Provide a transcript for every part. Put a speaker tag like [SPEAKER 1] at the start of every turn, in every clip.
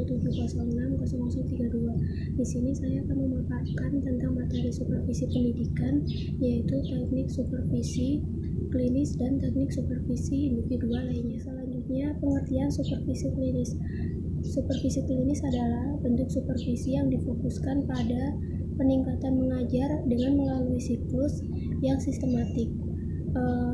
[SPEAKER 1] 1706032. Di sini saya akan memaparkan tentang materi supervisi pendidikan, yaitu teknik supervisi klinis dan teknik supervisi individual lainnya. Selanjutnya, pengertian supervisi klinis. Supervisi klinis adalah bentuk supervisi yang difokuskan pada peningkatan mengajar dengan melalui siklus yang sistematik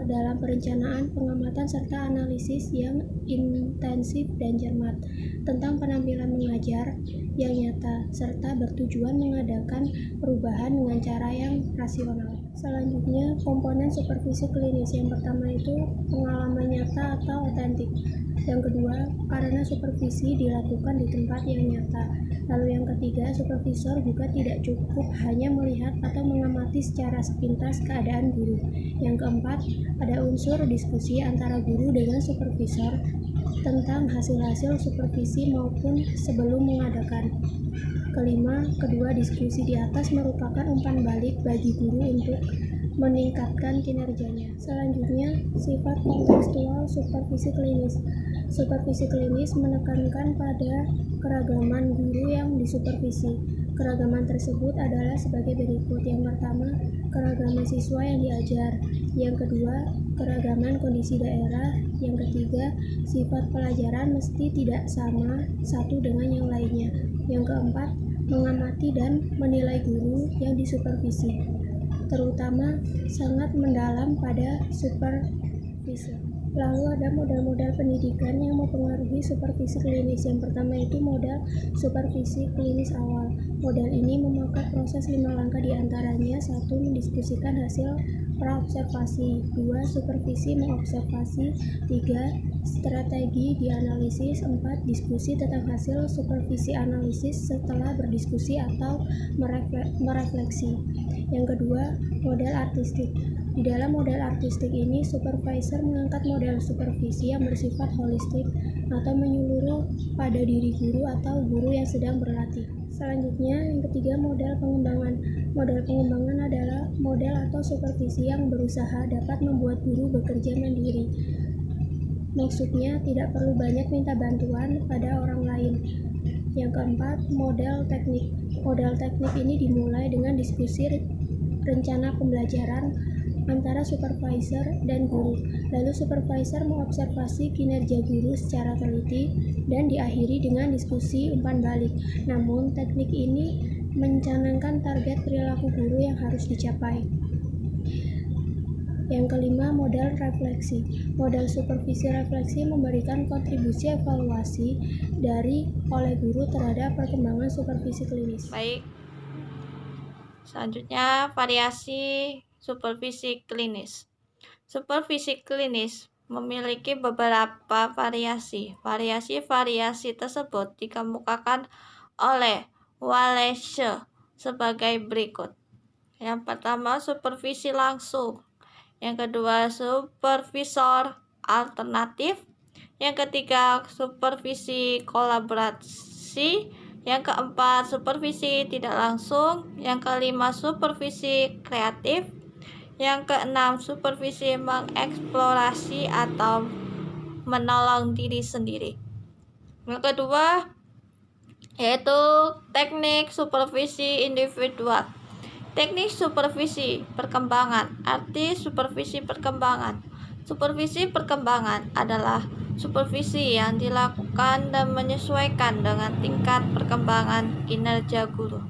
[SPEAKER 1] dalam perencanaan, pengamatan, serta analisis yang intensif dan cermat tentang penampilan mengajar yang nyata, serta bertujuan mengadakan perubahan dengan cara yang rasional. Selanjutnya, komponen supervisi klinis. Yang pertama itu pengalaman nyata atau otentik. Yang kedua, karena supervisi dilakukan di tempat yang nyata. Lalu yang ketiga, supervisor juga tidak cukup hanya melihat atau mengamati secara sepintas keadaan guru. Yang keempat, ada unsur diskusi antara guru dengan supervisor tentang hasil-hasil supervisi maupun sebelum mengadakan. Kelima, kedua diskusi di atas merupakan umpan balik bagi guru untuk meningkatkan kinerjanya. Selanjutnya, sifat kontekstual supervisi klinis. Supervisi klinis menekankan pada keragaman guru yang disupervisi. Keragaman tersebut adalah sebagai berikut. Yang pertama, keragaman siswa yang diajar. Yang kedua, keragaman kondisi daerah. Yang ketiga, sifat pelajaran mesti tidak sama satu dengan yang lainnya. Yang keempat, mengamati dan menilai guru yang disupervisi, terutama sangat mendalam pada supervisi. Lalu ada model-model pendidikan yang mempengaruhi supervisi klinis. Yang pertama itu model supervisi klinis awal. Model ini memakai proses 5 langkah diantaranya. 1. Mendiskusikan hasil praobservasi. 2. Supervisi mengobservasi. 3. Strategi dianalisis. 4. Diskusi tentang hasil supervisi analisis setelah berdiskusi atau merefleksi. Yang kedua, model artistik. Di dalam model artistik ini, supervisor mengangkat model supervisi yang bersifat holistik atau menyeluruh pada diri guru atau guru yang sedang berlatih. Selanjutnya, yang ketiga, model pengembangan. Model pengembangan adalah model atau supervisi yang berusaha dapat membuat guru bekerja mandiri. Maksudnya, tidak perlu banyak minta bantuan pada orang lain. Yang keempat, model teknik. Model teknik ini dimulai dengan diskusi rencana pembelajaran antara supervisor dan guru. Lalu supervisor mengobservasi kinerja guru secara teliti dan diakhiri dengan diskusi umpan balik. Namun, teknik ini mencanangkan target perilaku guru yang harus dicapai. Yang kelima, model refleksi. Model supervisi refleksi memberikan kontribusi evaluasi oleh guru terhadap perkembangan supervisi klinis.
[SPEAKER 2] Baik. Selanjutnya, variasi supervisi klinis. Supervisi klinis memiliki beberapa variasi. Variasi-variasi tersebut dikemukakan oleh Wallace sebagai berikut. Yang pertama, supervisi langsung. Yang kedua, supervisor alternatif. Yang ketiga, supervisi kolaborasi. Yang keempat, supervisi tidak langsung. Yang kelima, supervisi kreatif. Yang keenam, supervisi mengeksplorasi atau menolong diri sendiri. Yang kedua, yaitu teknik supervisi individual. Teknik supervisi perkembangan. Arti supervisi perkembangan. Supervisi perkembangan adalah supervisi yang dilakukan dan menyesuaikan dengan tingkat perkembangan kinerja guru.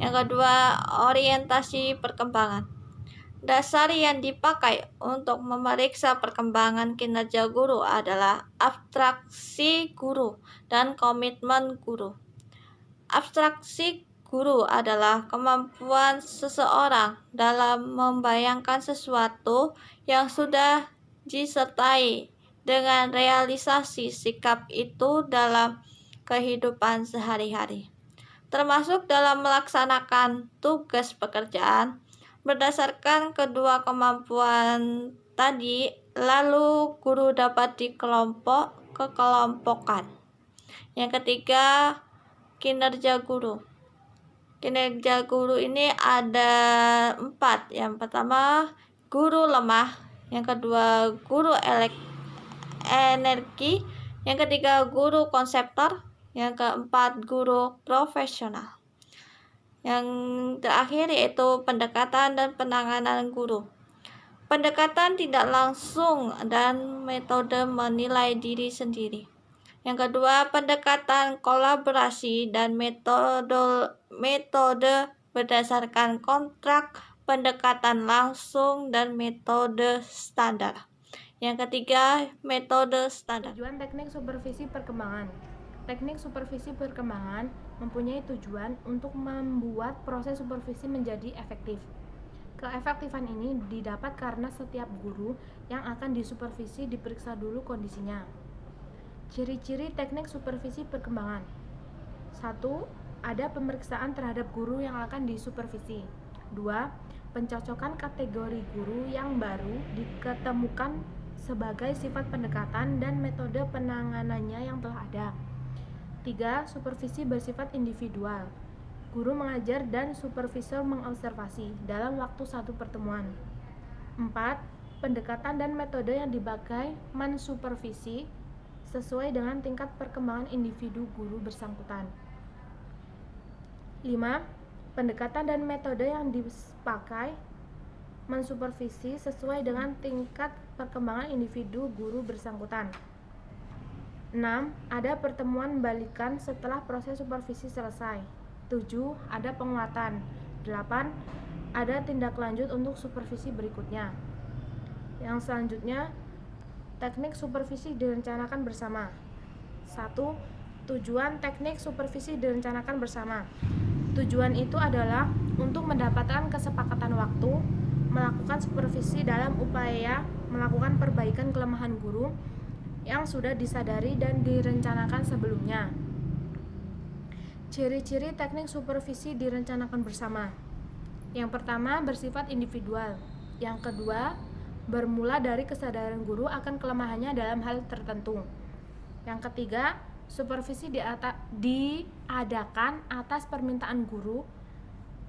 [SPEAKER 2] Yang kedua, orientasi perkembangan. Dasar yang dipakai untuk memeriksa perkembangan kinerja guru adalah abstraksi guru dan komitmen guru. Abstraksi guru adalah kemampuan seseorang dalam membayangkan sesuatu yang sudah disertai dengan realisasi sikap itu dalam kehidupan sehari-hari, termasuk dalam melaksanakan tugas pekerjaan. Berdasarkan kedua kemampuan tadi, lalu guru dapat dikelompokkan. Yang ketiga, kinerja guru. Kinerja guru ini ada 4. Yang pertama, guru lemah. Yang kedua, guru energi. Yang ketiga, guru konseptor. Yang keempat, guru profesional. Yang terakhir yaitu pendekatan dan penanganan guru. Pendekatan tidak langsung dan metode menilai diri sendiri. Yang kedua, pendekatan kolaborasi dan metode berdasarkan kontrak, pendekatan langsung dan metode standar. Yang ketiga, metode standar.
[SPEAKER 3] Tujuan teknik supervisi perkembangan. Teknik supervisi perkembangan mempunyai tujuan untuk membuat proses supervisi menjadi efektif. Keefektifan ini didapat karena setiap guru yang akan disupervisi diperiksa dulu kondisinya. Ciri-ciri teknik supervisi perkembangan. 1. Ada pemeriksaan terhadap guru yang akan disupervisi. 2. Pencocokan kategori guru yang baru diketemukan sebagai sifat pendekatan dan metode penanganannya yang telah ada. 3. Supervisi bersifat individual. Guru mengajar dan supervisor mengobservasi dalam waktu satu pertemuan. 4. Pendekatan dan metode yang dipakai mensupervisi sesuai dengan tingkat perkembangan individu guru bersangkutan. 5. Pendekatan dan metode yang dipakai mensupervisi sesuai dengan tingkat perkembangan individu guru bersangkutan. 6. Ada pertemuan balikan setelah proses supervisi selesai. 7. Ada penguatan. 8. Ada tindak lanjut untuk supervisi berikutnya. Yang selanjutnya, teknik supervisi direncanakan bersama. 1. Tujuan teknik supervisi direncanakan bersama. Tujuan itu adalah untuk mendapatkan kesepakatan waktu, melakukan supervisi dalam upaya melakukan perbaikan kelemahan guru yang sudah disadari dan direncanakan sebelumnya. Ciri-ciri teknik supervisi direncanakan bersama. Yang pertama, bersifat individual. Yang kedua, bermula dari kesadaran guru akan kelemahannya dalam hal tertentu. Yang ketiga, supervisi diadakan atas permintaan guru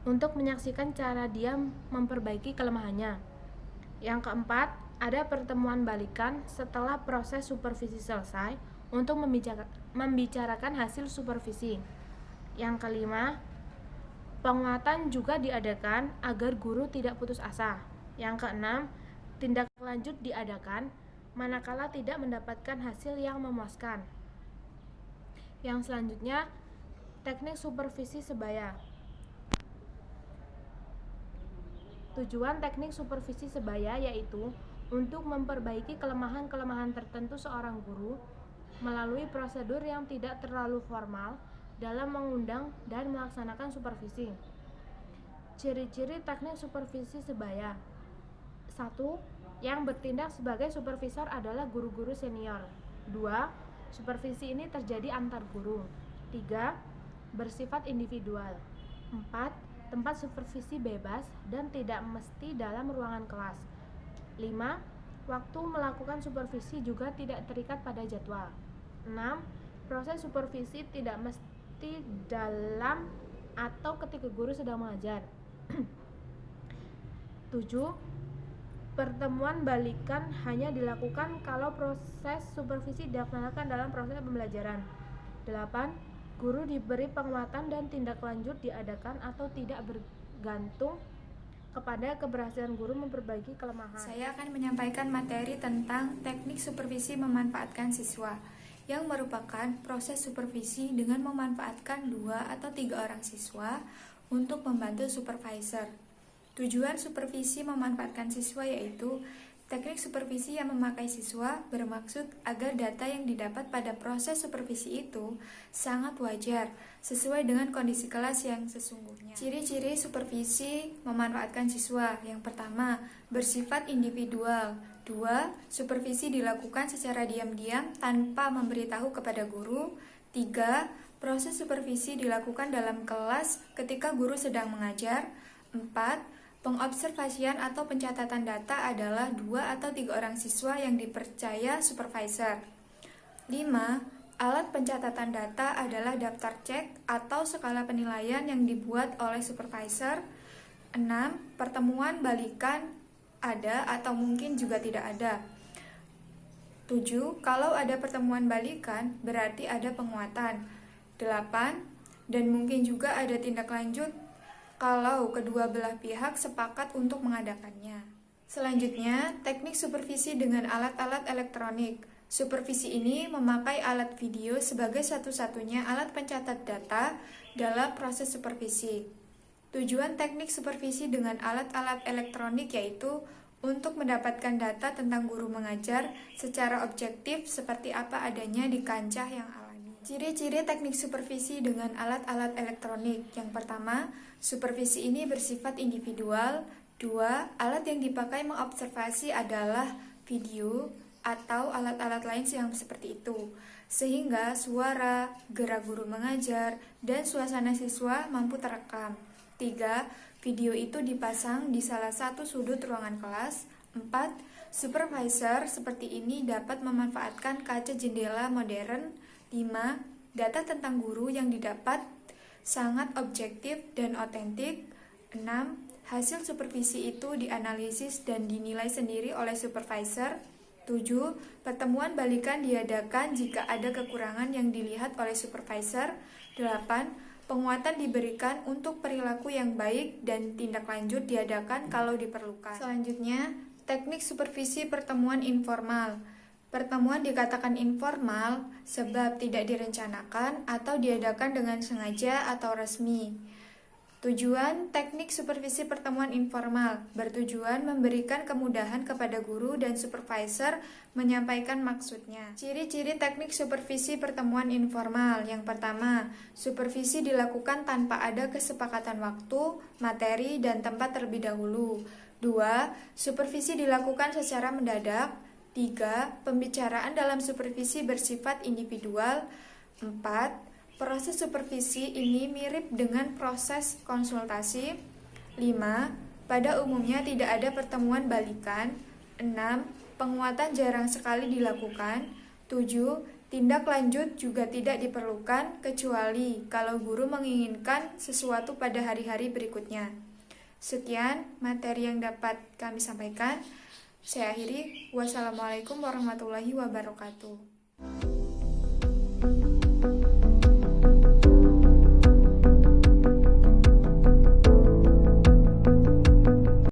[SPEAKER 3] untuk menyaksikan cara dia memperbaiki kelemahannya. Yang keempat, ada pertemuan balikan setelah proses supervisi selesai untuk membicarakan hasil supervisi. Yang kelima, penguatan juga diadakan agar guru tidak putus asa. Yang keenam, tindak lanjut diadakan manakala tidak mendapatkan hasil yang memuaskan. Yang selanjutnya, teknik supervisi sebaya. Tujuan teknik supervisi sebaya yaitu untuk memperbaiki kelemahan-kelemahan tertentu seorang guru melalui prosedur yang tidak terlalu formal dalam mengundang dan melaksanakan supervisi. Ciri-ciri teknik supervisi sebaya. 1. Yang bertindak sebagai supervisor adalah guru-guru senior. 2. Supervisi ini terjadi antar guru. 3. Bersifat individual. 4. Tempat supervisi bebas dan tidak mesti dalam ruangan kelas. 5. Waktu melakukan supervisi juga tidak terikat pada jadwal. 6. Proses supervisi tidak mesti dalam atau ketika guru sedang mengajar. 7. Pertemuan balikan hanya dilakukan kalau proses supervisi dilaksanakan dalam proses pembelajaran. 8. Guru diberi penguatan dan tindak lanjut diadakan atau tidak bergantung kepada keberhasilan guru memperbaiki kelemahan.
[SPEAKER 4] Saya akan menyampaikan materi tentang teknik supervisi memanfaatkan siswa, yang merupakan proses supervisi dengan memanfaatkan 2 atau 3 orang siswa untuk membantu supervisor. Tujuan supervisi memanfaatkan siswa yaitu teknik supervisi yang memakai siswa bermaksud agar data yang didapat pada proses supervisi itu sangat wajar, sesuai dengan kondisi kelas yang sesungguhnya. Ciri-ciri supervisi memanfaatkan siswa. Yang pertama, bersifat individual. 2. Supervisi dilakukan secara diam-diam tanpa memberitahu kepada guru. 3. Proses supervisi dilakukan dalam kelas ketika guru sedang mengajar. 4. Pengobservasian atau pencatatan data adalah 2 atau 3 orang siswa yang dipercaya supervisor. 5. Alat pencatatan data adalah daftar cek atau skala penilaian yang dibuat oleh supervisor. 6. Pertemuan balikan ada atau mungkin juga tidak ada. 7. Kalau ada pertemuan balikan, berarti ada penguatan. 8. Dan mungkin juga ada tindak lanjut kalau kedua belah pihak sepakat untuk mengadakannya. Selanjutnya, teknik supervisi dengan alat-alat elektronik. Supervisi ini memakai alat video sebagai satu-satunya alat pencatat data dalam proses supervisi. Tujuan teknik supervisi dengan alat-alat elektronik yaitu untuk mendapatkan data tentang guru mengajar secara objektif seperti apa adanya di kancah yang alami. Ciri-ciri teknik supervisi dengan alat-alat elektronik. Yang pertama, supervisi ini bersifat individual. 2. Alat yang dipakai mengobservasi adalah video atau alat-alat lain yang seperti itu, sehingga suara, gerak guru mengajar, dan suasana siswa mampu terekam. 3. Video itu dipasang di salah satu sudut ruangan kelas. 4. Supervisor seperti ini dapat memanfaatkan kaca jendela modern. 5. Data tentang guru yang didapat sangat objektif dan otentik. 6. Hasil supervisi itu dianalisis dan dinilai sendiri oleh supervisor. 7. Pertemuan balikan diadakan jika ada kekurangan yang dilihat oleh supervisor. 8. Penguatan diberikan untuk perilaku yang baik dan tindak lanjut diadakan kalau diperlukan. Selanjutnya, teknik supervisi pertemuan informal. Pertemuan dikatakan informal sebab tidak direncanakan atau diadakan dengan sengaja atau resmi. Tujuan teknik supervisi pertemuan informal bertujuan memberikan kemudahan kepada guru dan supervisor menyampaikan maksudnya. Ciri-ciri teknik supervisi pertemuan informal. Yang pertama, supervisi dilakukan tanpa ada kesepakatan waktu, materi, dan tempat terlebih dahulu. 2. Supervisi dilakukan secara mendadak. 3. Pembicaraan dalam supervisi bersifat individual. 4. Proses supervisi ini mirip dengan proses konsultasi. 5. Pada umumnya tidak ada pertemuan balikan. 6. Penguatan jarang sekali dilakukan. 7. Tindak lanjut juga tidak diperlukan kecuali kalau guru menginginkan sesuatu pada hari-hari berikutnya. Sekian materi yang dapat kami sampaikan. Saya akhiri. Wassalamualaikum warahmatullahi wabarakatuh.